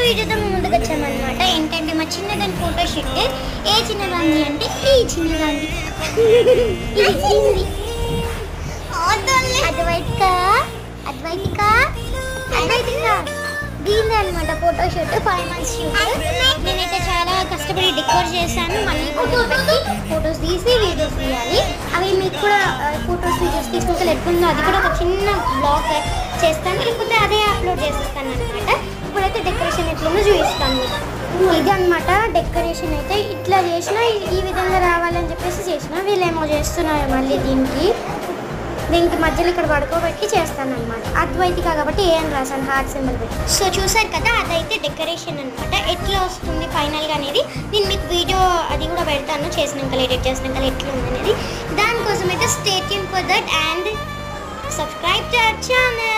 వీడియోతో ముందుకు వచ్చామన్నమాట. ఏంటంటే మా చిన్నదాని ఫోటో షూట్. ఏ చిన్నదాన్ని అంటే ఈ చిన్నదాన్ని అద్వైతిక దీనిది అనమాట ఫోటో షూట్. 5 months shoot. నేనైతే చాలా కష్టపడి డెకోర్ చేశాను. మళ్ళీ ఫొటోస్ తీసి వీడియోస్ తీయాలి. అవి మీకు కూడా ఫొటోస్ వీడియోస్ తీసుకుంటే ఎట్లుందో అది కూడా ఒక చిన్న బ్లాగ్ చేస్తాను, లేకపోతే అదే అప్లోడ్ చేసేస్తాను అనమాట. ఇప్పుడైతే డెకరేషన్ ఎట్లుందో చూపిస్తాను. ఇది అనమాట డెకరేషన్. అయితే ఇట్లా చేసినా ఈ విధంగా రావాలని చెప్పేసి చేసిన. వీళ్ళేమో చేస్తున్నారు మళ్ళీ దీనికి మధ్యలో ఇక్కడ పడుకోబెట్టి చేస్తాను అనమాట. అద్వైతిక కాబట్టి ఏ అని రాసాను, హార్ట్ సింబల్ పెట్టి. సో చూసారు కదా, అదైతే డెకరేషన్ అనమాట. ఎట్లా వస్తుంది ఫైనల్గా అనేది నేను మీకు వీడియో అది కూడా పెడతాను, చేసినాక ఎడిట్ చేసినాక ఎట్లా ఉంది అనేది. దానికోసం అయితే stay tune for that and subscribe to our channel.